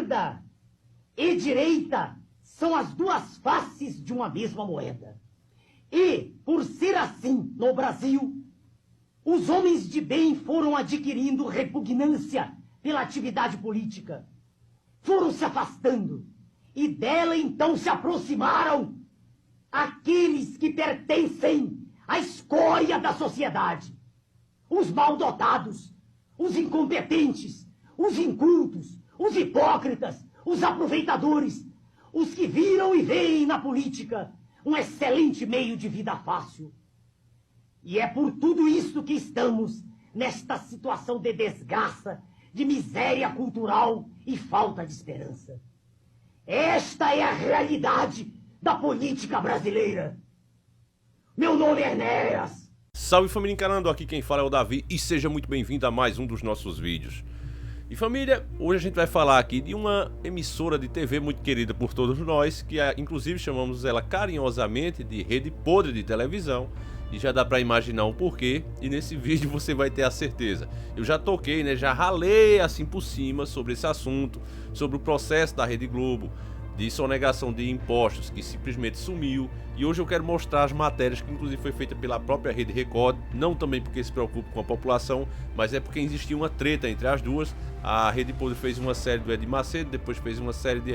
Esquerda e direita são as duas faces de uma mesma moeda. E, por ser assim no Brasil, os homens de bem foram adquirindo repugnância pela atividade política. Foram se afastando e dela então se aproximaram aqueles que pertencem à escória da sociedade. Os mal-dotados, os incompetentes, os incultos, os hipócritas, os aproveitadores, os que viram e veem na política um excelente meio de vida fácil. E é por tudo isso que estamos nesta situação de desgraça, de miséria cultural e falta de esperança. Esta é a realidade da política brasileira. Meu nome é Enéas. Salve família encarando, aqui quem fala é o Davi e seja muito bem-vindo a mais um dos nossos vídeos. E família, hoje a gente vai falar aqui de uma emissora de TV muito querida por todos nós, que inclusive chamamos ela carinhosamente de Rede Podre de Televisão, e já dá pra imaginar o porquê, e nesse vídeo você vai ter a certeza. Eu já toquei, né, já ralei assim por cima sobre esse assunto, sobre o processo da Rede Globo, de sonegação de impostos que simplesmente sumiu, e hoje eu quero mostrar as matérias que inclusive foi feita pela própria Rede Record, não também porque se preocupa com a população, mas é porque existia uma treta entre as duas. A Rede Podre fez uma série do Edir Macedo, depois fez uma série de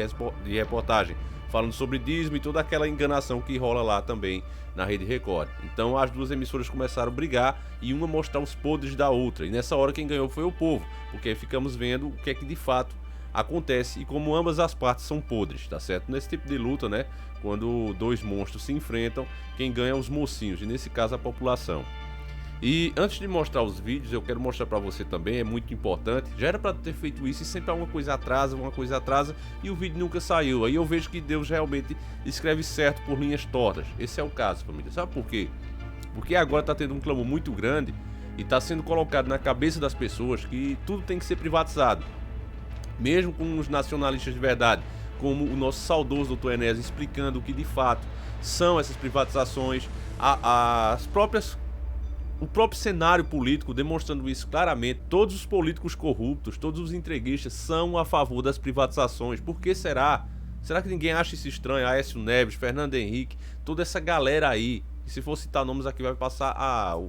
reportagem falando sobre dízimo e toda aquela enganação que rola lá também na Rede Record. Então as duas emissoras começaram a brigar e uma mostrar os podres da outra, e nessa hora quem ganhou foi o povo, porque aí ficamos vendo o que é que de fato acontece e como ambas as partes são podres, tá certo? Nesse tipo de luta, né, quando dois monstros se enfrentam, quem ganha é os mocinhos, e nesse caso a população. E antes de mostrar os vídeos, eu quero mostrar pra você também, é muito importante, já era pra ter feito isso e sempre alguma coisa atrasa e o vídeo nunca saiu. Aí eu vejo que Deus realmente escreve certo por linhas tortas. Esse é o caso, família. Sabe por quê? Porque agora tá tendo um clamor muito grande e tá sendo colocado na cabeça das pessoas que tudo tem que ser privatizado. Mesmo com os nacionalistas de verdade, como o nosso saudoso Dr. Enéas explicando o que de fato são essas privatizações, o próprio cenário político demonstrando isso claramente. Todos os políticos corruptos, todos os entreguistas são a favor das privatizações. Por que será? Será que ninguém acha isso estranho? Aécio Neves, Fernando Henrique, toda essa galera aí, e se for citar nomes aqui vai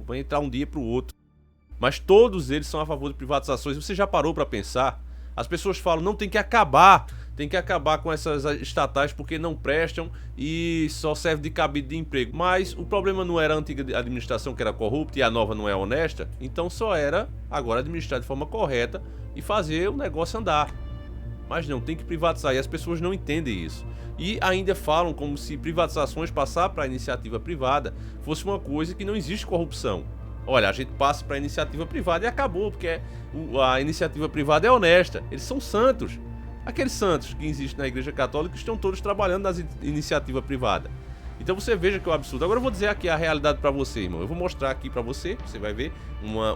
vai entrar um dia para o outro. Mas todos eles são a favor de privatizações. Você já parou para pensar? As pessoas falam, não, tem que acabar com essas estatais porque não prestam e só serve de cabide de emprego. Mas o problema não era a antiga administração que era corrupta e a nova não é honesta? Então só era agora administrar de forma correta e fazer o negócio andar. Mas não, tem que privatizar, e as pessoas não entendem isso. E ainda falam como se privatizações passar para a iniciativa privada fosse uma coisa que não existe corrupção. Olha, a gente passa para a iniciativa privada e acabou, porque a iniciativa privada é honesta. Eles são santos. Aqueles santos que existem na Igreja Católica estão todos trabalhando nas iniciativas privadas. Então você veja que é um absurdo. Agora eu vou dizer aqui a realidade para você, irmão. Eu vou mostrar aqui para você, você vai ver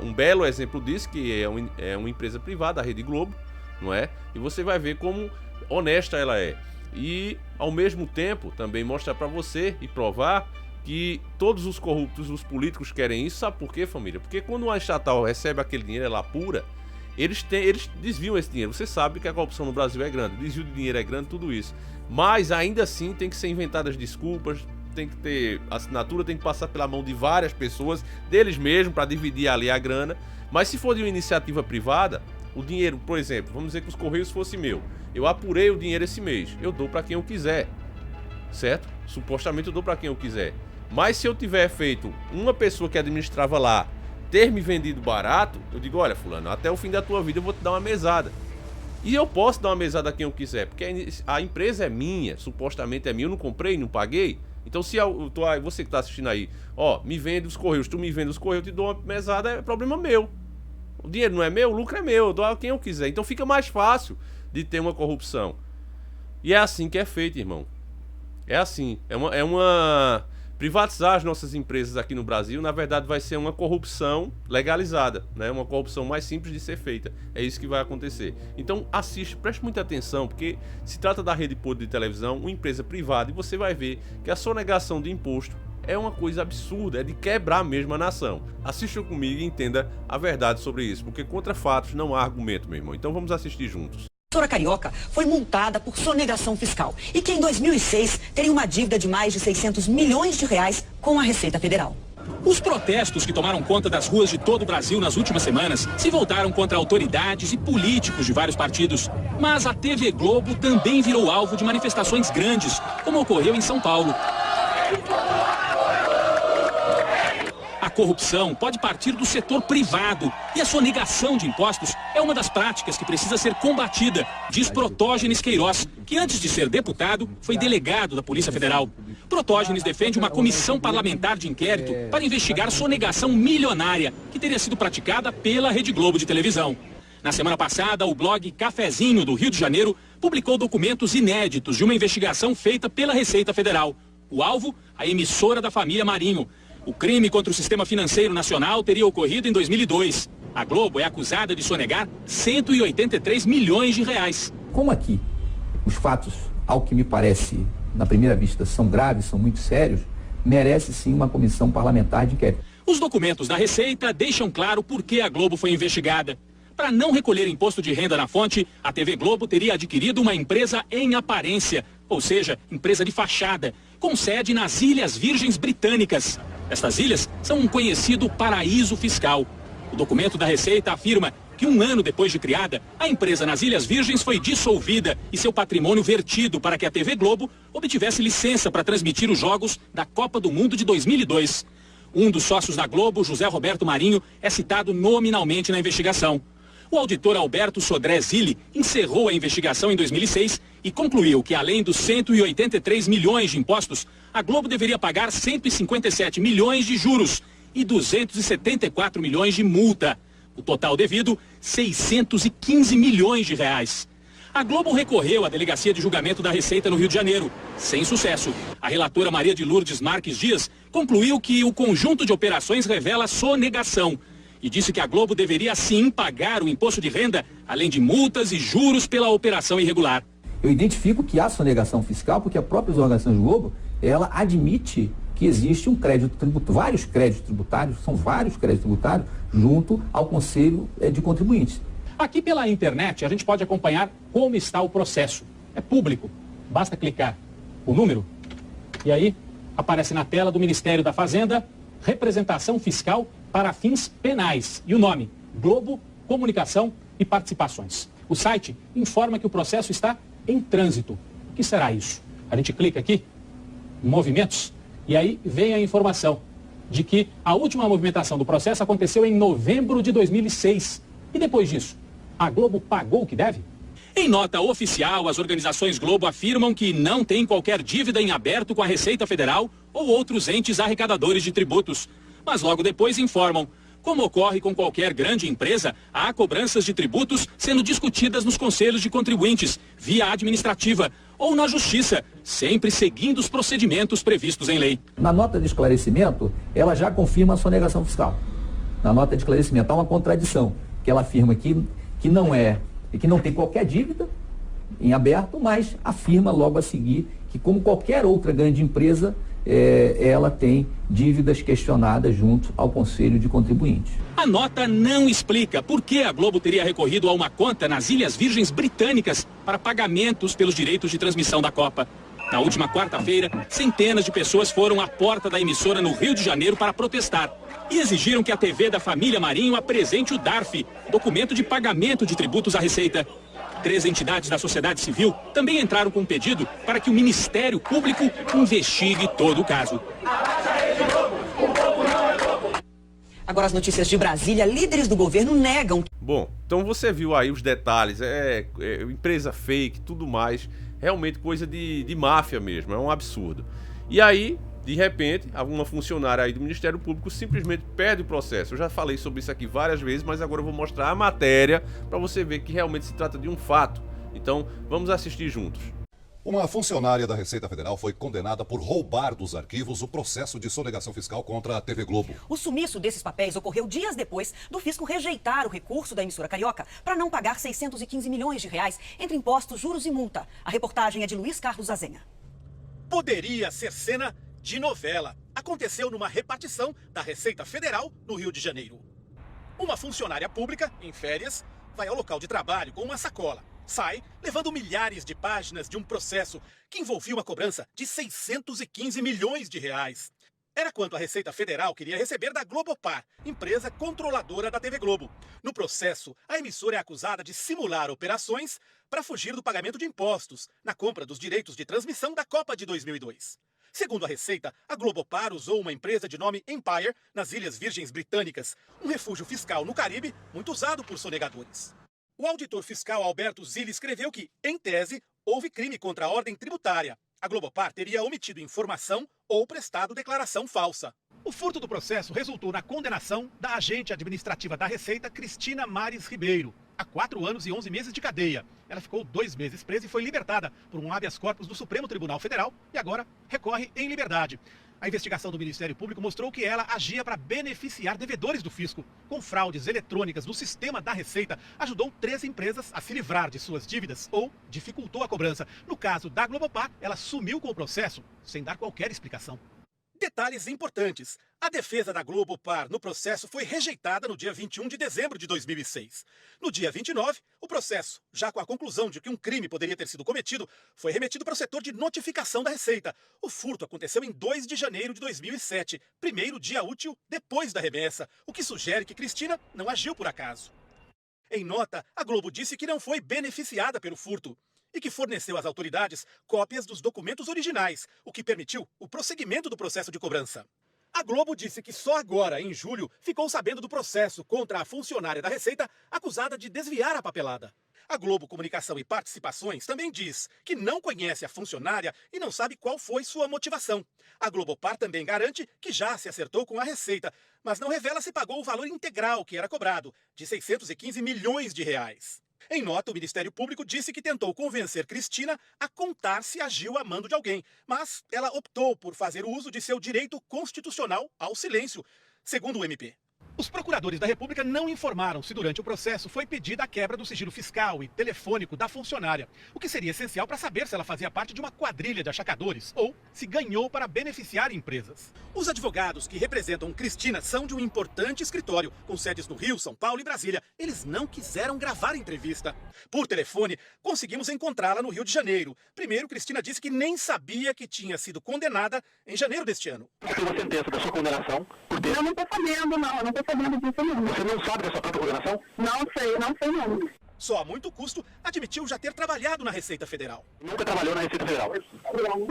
um belo exemplo disso, que é uma empresa privada, a Rede Globo, não é? E você vai ver como honesta ela é. E ao mesmo tempo também mostrar para você e provar que todos os corruptos, os políticos querem isso. Sabe por quê, família? Porque quando uma estatal recebe aquele dinheiro, ela apura, eles desviam esse dinheiro. Você sabe que a corrupção no Brasil é grande, o desvio de dinheiro é grande, tudo isso. Mas ainda assim tem que ser inventadas desculpas, tem que ter assinatura, tem que passar pela mão de várias pessoas, deles mesmos, para dividir ali a grana. Mas se for de uma iniciativa privada, o dinheiro, por exemplo, vamos dizer que os Correios fosse meu, eu apurei o dinheiro esse mês, eu dou para quem eu quiser, certo? Supostamente eu dou para quem eu quiser. Mas se eu tiver feito uma pessoa que administrava lá ter me vendido barato, eu digo, olha fulano, até o fim da tua vida eu vou te dar uma mesada. E eu posso dar uma mesada a quem eu quiser, porque a empresa é minha, supostamente é minha, eu não comprei, não paguei. Então se você que tá assistindo aí, ó, me vende os Correios, tu me vende os Correios, eu te dou uma mesada, é problema meu. O dinheiro não é meu, o lucro é meu, eu dou a quem eu quiser. Então fica mais fácil de ter uma corrupção. E é assim que é feito, irmão. É assim, privatizar as nossas empresas aqui no Brasil, na verdade, vai ser uma corrupção legalizada, né? Uma corrupção mais simples de ser feita. É isso que vai acontecer. Então, assiste, preste muita atenção, porque se trata da Rede Podre de Televisão, uma empresa privada, e você vai ver que a sonegação de imposto é uma coisa absurda, é de quebrar mesmo a nação. Assista comigo e entenda a verdade sobre isso, porque contra fatos não há argumento, meu irmão. Então, vamos assistir juntos. A emissora carioca foi multada por sonegação fiscal e que em 2006 teria uma dívida de mais de 600 milhões de reais com a Receita Federal. Os protestos que tomaram conta das ruas de todo o Brasil nas últimas semanas se voltaram contra autoridades e políticos de vários partidos. Mas a TV Globo também virou alvo de manifestações grandes, como ocorreu em São Paulo. A corrupção pode partir do setor privado e a sonegação de impostos é uma das práticas que precisa ser combatida, diz Protógenes Queiroz, que antes de ser deputado foi delegado da Polícia Federal. Protógenes defende uma comissão parlamentar de inquérito para investigar sonegação milionária que teria sido praticada pela Rede Globo de televisão. Na semana passada, o blog Cafezinho do Rio de Janeiro publicou documentos inéditos de uma investigação feita pela Receita Federal. O alvo, a emissora da família Marinho. O crime contra o sistema financeiro nacional teria ocorrido em 2002. A Globo é acusada de sonegar 183 milhões de reais. Como aqui os fatos, ao que me parece, na primeira vista, são graves, são muito sérios, merece sim uma comissão parlamentar de inquérito. Os documentos da Receita deixam claro por que a Globo foi investigada. Para não recolher imposto de renda na fonte, a TV Globo teria adquirido uma empresa em aparência, ou seja, empresa de fachada, com sede nas Ilhas Virgens Britânicas. Estas ilhas são um conhecido paraíso fiscal. O documento da Receita afirma que 1 ano depois de criada, a empresa nas Ilhas Virgens foi dissolvida e seu patrimônio vertido para que a TV Globo obtivesse licença para transmitir os jogos da Copa do Mundo de 2002. Um dos sócios da Globo, José Roberto Marinho, é citado nominalmente na investigação. O auditor Alberto Sodré Zilli encerrou a investigação em 2006 e concluiu que, além dos 183 milhões de impostos, a Globo deveria pagar 157 milhões de juros e 274 milhões de multa. O total devido, 615 milhões de reais. A Globo recorreu à Delegacia de Julgamento da Receita no Rio de Janeiro, sem sucesso. A relatora Maria de Lourdes Marques Dias concluiu que o conjunto de operações revela sonegação e disse que a Globo deveria sim pagar o imposto de renda, além de multas e juros pela operação irregular. Eu identifico que há sonegação fiscal porque a própria organização Globo, ela admite que existe um crédito tributário, vários créditos tributários, são vários créditos tributários, junto ao Conselho de Contribuintes. Aqui pela internet a gente pode acompanhar como está o processo. É público, basta clicar o número e aí aparece na tela do Ministério da Fazenda, representação fiscal para fins penais. E o nome, Globo, Comunicação e Participações. O site informa que o processo está em trânsito. O que será isso? A gente clica aqui, movimentos, e aí vem a informação de que a última movimentação do processo aconteceu em novembro de 2006. E depois disso, a Globo pagou o que deve? Em nota oficial, as organizações Globo afirmam que não tem qualquer dívida em aberto com a Receita Federal ou outros entes arrecadadores de tributos. Mas logo depois informam, como ocorre com qualquer grande empresa, há cobranças de tributos sendo discutidas nos conselhos de contribuintes, via administrativa ou na justiça, sempre seguindo os procedimentos previstos em lei. Na nota de esclarecimento, ela já confirma a sonegação fiscal. Na nota de esclarecimento há uma contradição, que ela afirma que não tem qualquer dívida em aberto, mas afirma logo a seguir que, como qualquer outra grande empresa, ela tem dívidas questionadas junto ao Conselho de Contribuintes. A nota não explica por que a Globo teria recorrido a uma conta nas Ilhas Virgens Britânicas para pagamentos pelos direitos de transmissão da Copa. Na última quarta-feira, centenas de pessoas foram à porta da emissora no Rio de Janeiro para protestar e exigiram que a TV da família Marinho apresente o DARF, documento de pagamento de tributos à Receita. 3 entidades da sociedade civil também entraram com um pedido para que o Ministério Público investigue todo o caso. Agora as notícias de Brasília, líderes do governo negam. Bom, então você viu aí os detalhes, empresa fake, tudo mais, realmente coisa de máfia mesmo, é um absurdo. E aí, de repente, alguma funcionária aí do Ministério Público simplesmente perde o processo. Eu já falei sobre isso aqui várias vezes, mas agora eu vou mostrar a matéria para você ver que realmente se trata de um fato. Então, vamos assistir juntos. Uma funcionária da Receita Federal foi condenada por roubar dos arquivos o processo de sonegação fiscal contra a TV Globo. O sumiço desses papéis ocorreu dias depois do fisco rejeitar o recurso da emissora carioca para não pagar 615 milhões de reais entre impostos, juros e multa. A reportagem é de Luiz Carlos Azenha. Poderia ser cena de novela. Aconteceu numa repartição da Receita Federal no Rio de Janeiro. Uma funcionária pública, em férias, vai ao local de trabalho com uma sacola. sai levando milhares de páginas de um processo que envolvia uma cobrança de 615 milhões de reais. Era quanto a Receita Federal queria receber da Globopar, empresa controladora da TV Globo. No processo, a emissora é acusada de simular operações para fugir do pagamento de impostos na compra dos direitos de transmissão da Copa de 2002. Segundo a Receita, a Globopar usou uma empresa de nome Empire nas Ilhas Virgens Britânicas, um refúgio fiscal no Caribe muito usado por sonegadores. O auditor fiscal Alberto Zilli escreveu que, em tese, houve crime contra a ordem tributária. A Globopar teria omitido informação ou prestado declaração falsa. O furto do processo resultou na condenação da agente administrativa da Receita, Cristina Mares Ribeiro, a 4 anos e 11 meses de cadeia. Ela ficou 2 meses presa e foi libertada por um habeas corpus do Supremo Tribunal Federal e agora recorre em liberdade. A investigação do Ministério Público mostrou que ela agia para beneficiar devedores do fisco. Com fraudes eletrônicas no sistema da Receita, ajudou 3 empresas a se livrar de suas dívidas ou dificultou a cobrança. No caso da Globopar, ela sumiu com o processo sem dar qualquer explicação. Detalhes importantes. A defesa da Globopar no processo foi rejeitada no dia 21 de dezembro de 2006. No dia 29, o processo, já com a conclusão de que um crime poderia ter sido cometido, foi remetido para o setor de notificação da Receita. O furto aconteceu em 2 de janeiro de 2007, primeiro dia útil depois da remessa, o que sugere que Cristina não agiu por acaso. Em nota, a Globo disse que não foi beneficiada pelo furto e que forneceu às autoridades cópias dos documentos originais, o que permitiu o prosseguimento do processo de cobrança. A Globo disse que só agora, em julho, ficou sabendo do processo contra a funcionária da Receita acusada de desviar a papelada. A Globo Comunicação e Participações também diz que não conhece a funcionária e não sabe qual foi sua motivação. A Globopar também garante que já se acertou com a Receita, mas não revela se pagou o valor integral que era cobrado, de 615 milhões de reais. Em nota, o Ministério Público disse que tentou convencer Cristina a contar se agiu a mando de alguém, mas ela optou por fazer uso de seu direito constitucional ao silêncio, segundo o MP. Os procuradores da República não informaram se durante o processo foi pedida a quebra do sigilo fiscal e telefônico da funcionária, o que seria essencial para saber se ela fazia parte de uma quadrilha de achacadores ou se ganhou para beneficiar empresas. Os advogados que representam Cristina são de um importante escritório, com sedes no Rio, São Paulo e Brasília. Eles não quiseram gravar a entrevista. Por telefone, conseguimos encontrá-la no Rio de Janeiro. Primeiro, Cristina disse que nem sabia que tinha sido condenada em janeiro deste ano. Você tem uma sentença da sua condenação? Eu não estou sabendo, não. Eu não estou sabendo disso, não. Você não sabe da sua própria condenação? Não sei não. Só a muito custo admitiu já ter trabalhado na Receita Federal. Nunca trabalhou na Receita Federal?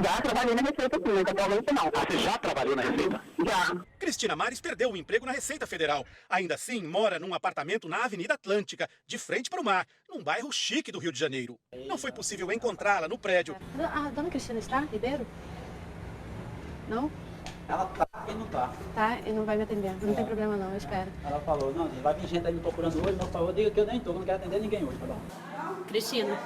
Já trabalhei na Receita Pública, atualmente não. Você já trabalhou na Receita? Já. Cristina Mares perdeu o emprego na Receita Federal. Ainda assim, mora num apartamento na Avenida Atlântica, de frente para o mar, num bairro chique do Rio de Janeiro. Não foi possível encontrá-la no prédio. A dona Cristina está, Ribeiro? Não? Ela tá e não tá. Tá, e não vai me atender. Não tem problema não, eu espero. Ela falou, não, vai vir gente aí me procurando hoje, mas por favor, diga que eu nem tô, não quero atender ninguém hoje, tá bom? Cristina.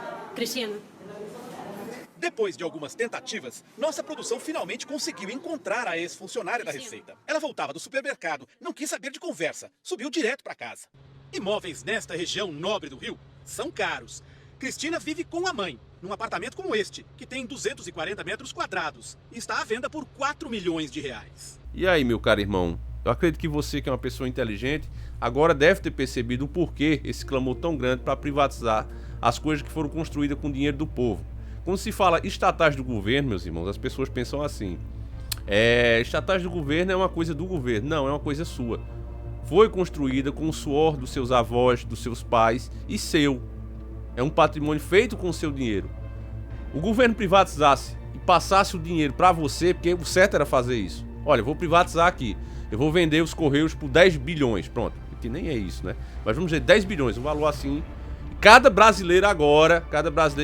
Depois de algumas tentativas, nossa produção finalmente conseguiu encontrar a ex-funcionária da Receita. Ela voltava do supermercado, não quis saber de conversa, subiu direto para casa. Imóveis nesta região nobre do Rio são caros. Cristina vive com a mãe, num apartamento como este, que tem 240 metros quadrados e está à venda por 4 milhões de reais. E aí, meu caro irmão, eu acredito que você, que é uma pessoa inteligente, agora deve ter percebido o porquê esse clamor tão grande para privatizar as coisas que foram construídas com dinheiro do povo. Quando se fala estatais do governo, meus irmãos, as pessoas pensam assim: estatais do governo é uma coisa do governo. Não, é uma coisa sua. Foi construída com o suor dos seus avós, dos seus pais e seu. É um patrimônio feito com o seu dinheiro. O governo privatizasse e passasse o dinheiro para você, porque o certo era fazer isso. Olha, eu vou privatizar aqui. Eu vou vender os Correios por 10 bilhões. Pronto, que nem é isso, né? Mas vamos dizer 10 bilhões, um valor assim. Cada brasileiro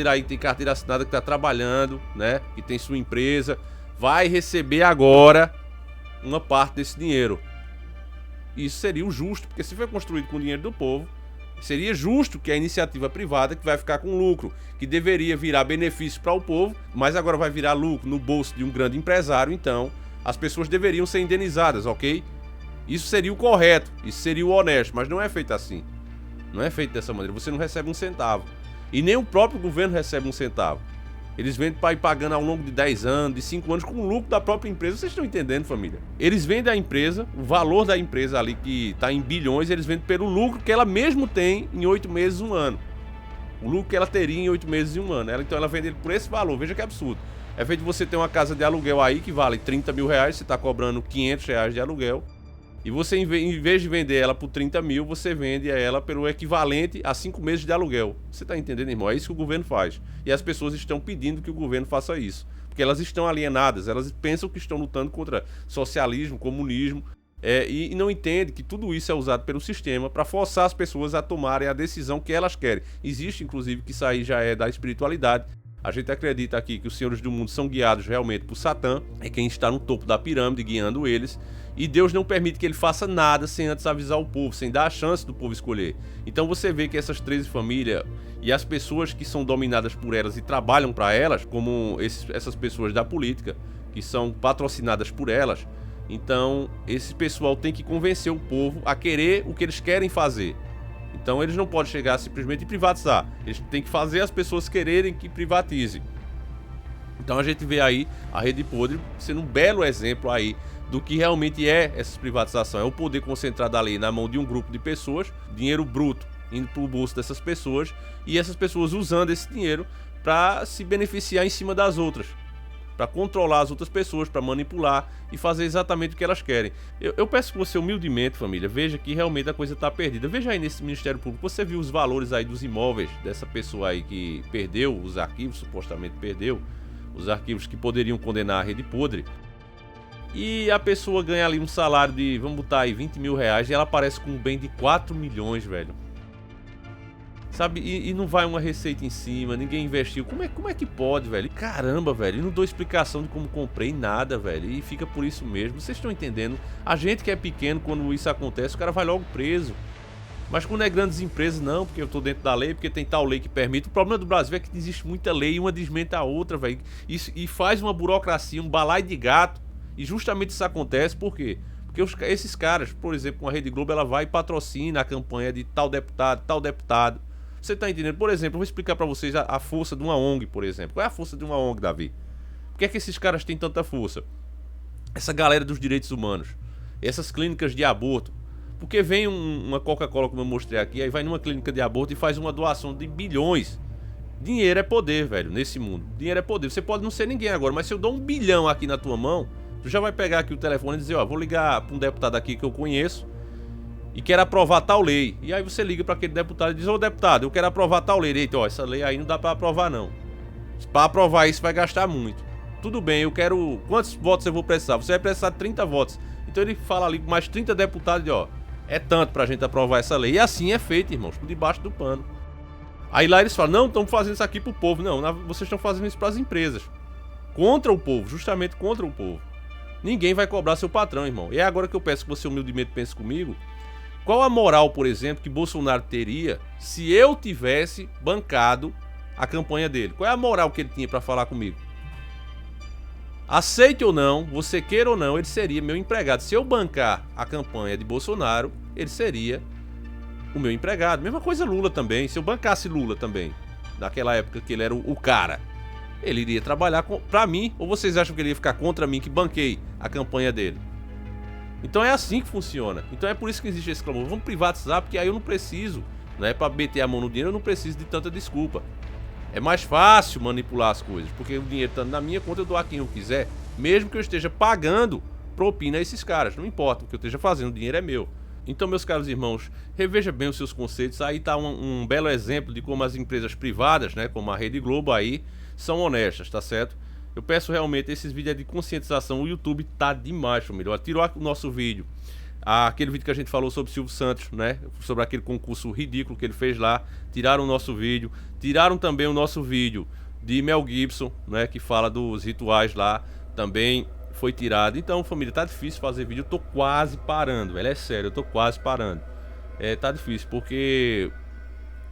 aí que tem carteira assinada, que está trabalhando, né? Que tem sua empresa, vai receber agora uma parte desse dinheiro. Isso seria o justo, porque se foi construído com o dinheiro do povo, seria justo que a iniciativa privada, que vai ficar com lucro, que deveria virar benefício para o povo, mas agora vai virar lucro no bolso de um grande empresário, então as pessoas deveriam ser indenizadas, ok? Isso seria o correto, isso seria o honesto, mas não é feito assim. Não é feito dessa maneira, você não recebe um centavo. E nem o próprio governo recebe um centavo. Eles vendem para ir pagando ao longo de 10 anos, de 5 anos, com o lucro da própria empresa. Vocês estão entendendo, família? Eles vendem a empresa, o valor da empresa ali que está em bilhões, eles vendem pelo lucro que ela mesmo tem em 8 meses, 1 ano. O lucro que ela teria em 8 meses e 1 ano. Então ela vende ele por esse valor. Veja que absurdo. É feito de você ter uma casa de aluguel aí que vale 30 mil reais, você está cobrando 500 reais de aluguel. E você, em vez de vender ela por 30 mil, você vende ela pelo equivalente a 5 meses de aluguel. Você está entendendo, irmão? É isso que o governo faz. E as pessoas estão pedindo que o governo faça isso. Porque elas estão alienadas, elas pensam que estão lutando contra socialismo, comunismo, e não entendem que tudo isso é usado pelo sistema para forçar as pessoas a tomarem a decisão que elas querem. Existe, inclusive, que isso aí já é da espiritualidade. A gente acredita aqui que os senhores do mundo são guiados realmente por Satã, é quem está no topo da pirâmide guiando eles, e Deus não permite que ele faça nada sem antes avisar o povo, sem dar a chance do povo escolher. Então você vê que essas 13 famílias e as pessoas que são dominadas por elas e trabalham para elas, como essas pessoas da política, que são patrocinadas por elas, então esse pessoal tem que convencer o povo a querer o que eles querem fazer. Então eles não podem chegar simplesmente e privatizar. Eles têm que fazer as pessoas quererem que privatize. Então a gente vê aí a Rede Podre sendo um belo exemplo aí do que realmente é essa privatização. É o poder concentrado ali na mão de um grupo de pessoas, dinheiro bruto indo para o bolso dessas pessoas, e essas pessoas usando esse dinheiro para se beneficiar em cima das outras, para controlar as outras pessoas, para manipular e fazer exatamente o que elas querem. Eu peço que você humildemente, família, veja que realmente a coisa está perdida. Veja aí nesse Ministério Público, você viu os valores aí dos imóveis dessa pessoa aí que perdeu os arquivos, supostamente perdeu os arquivos que poderiam condenar a Rede Podre, e a pessoa ganha ali um salário de, vamos botar aí, 20 mil reais, e ela aparece com um bem de 4 milhões, velho. Sabe, e não vai uma receita em cima, ninguém investiu. Como é que pode, velho? Caramba, velho, e não dou explicação de como comprei nada, velho, e fica por isso mesmo. Vocês estão entendendo? A gente que é pequeno, quando isso acontece, o cara vai logo preso. Mas quando é grandes empresas, não, porque eu tô dentro da lei, porque tem tal lei que permite. O problema do Brasil é que existe muita lei e uma desmenta a outra, velho. E faz uma burocracia, um balaio de gato. E justamente isso acontece, por quê? Porque esses caras, por exemplo, com a Rede Globo, ela vai e patrocina a campanha de tal deputado, tal deputado. Você tá entendendo? Por exemplo, eu vou explicar pra vocês a força de uma ONG, por exemplo. Qual é a força de uma ONG, Davi? Por que é que esses caras têm tanta força? Essa galera dos direitos humanos, essas clínicas de aborto. Porque vem uma Coca-Cola, como eu mostrei aqui, aí vai numa clínica de aborto e faz uma doação de bilhões. Dinheiro é poder, velho, nesse mundo. Dinheiro é poder. Você pode não ser ninguém agora, mas se eu dou 1 bilhão aqui na tua mão, tu já vai pegar aqui o telefone e dizer, ó, vou ligar pra um deputado aqui que eu conheço e quero aprovar tal lei. E aí você liga para aquele deputado e diz, ô deputado, eu quero aprovar tal lei. Eita, ó, essa lei aí não dá para aprovar não. Para aprovar isso vai gastar muito. Tudo bem, eu quero... Quantos votos eu vou precisar? Você vai precisar de 30 votos. Então ele fala ali com mais 30 deputados e ó, é tanto pra gente aprovar essa lei. E assim é feito, irmãos, por debaixo do pano. Aí lá eles falam, não, estamos fazendo isso aqui pro povo. Não, vocês estão fazendo isso pras empresas. Contra o povo, justamente contra o povo. Ninguém vai cobrar seu patrão, irmão. E é agora que eu peço que você humildemente pense comigo. Qual a moral, por exemplo, que Bolsonaro teria se eu tivesse bancado a campanha dele? Qual é a moral que ele tinha para falar comigo? Aceite ou não, você queira ou não, ele seria meu empregado. Se eu bancar a campanha de Bolsonaro, ele seria o meu empregado. Mesma coisa Lula também. Se eu bancasse Lula também, naquela época que ele era o cara, ele iria trabalhar pra mim. Ou vocês acham que ele ia ficar contra mim que banquei a campanha dele? Então é assim que funciona. Então é por isso que existe esse clamor. Vamos privatizar, porque aí eu não preciso, né? Pra meter a mão no dinheiro eu não preciso de tanta desculpa. É mais fácil manipular as coisas, porque o dinheiro estando na minha conta eu dou a quem eu quiser, mesmo que eu esteja pagando propina a esses caras. Não importa o que eu esteja fazendo, o dinheiro é meu. Então, meus caros irmãos, reveja bem os seus conceitos. Aí tá um belo exemplo de como as empresas privadas, né, como a Rede Globo aí, são honestas, tá certo? Eu peço realmente, esses vídeos de conscientização, o YouTube tá demais, família. Tirou o nosso vídeo, aquele vídeo que a gente falou sobre Silvio Santos, né? Sobre aquele concurso ridículo que ele fez lá. Tiraram o nosso vídeo. Tiraram também o nosso vídeo de Mel Gibson, né? Que fala dos rituais lá. Também foi tirado. Então, família, tá difícil fazer vídeo. Eu tô quase parando, velho. É sério, eu tô quase parando. Tá difícil, porque...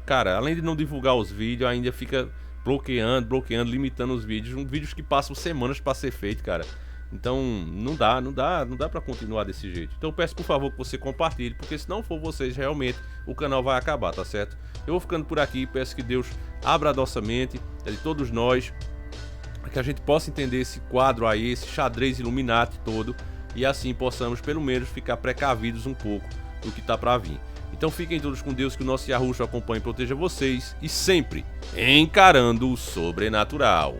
Cara, além de não divulgar os vídeos, ainda fica... bloqueando, limitando os vídeos. Vídeos que passam semanas pra ser feito, cara. Então não dá pra continuar desse jeito. Então eu peço por favor que você compartilhe, porque se não for vocês, realmente o canal vai acabar, tá certo? Eu vou ficando por aqui, peço que Deus abra a nossa mente, de todos nós, para que a gente possa entender esse quadro aí, esse xadrez Illuminati todo, e assim possamos pelo menos ficar precavidos um pouco do que tá pra vir. Então fiquem todos com Deus, que o nosso Yahushua acompanhe e proteja vocês, e sempre encarando o sobrenatural.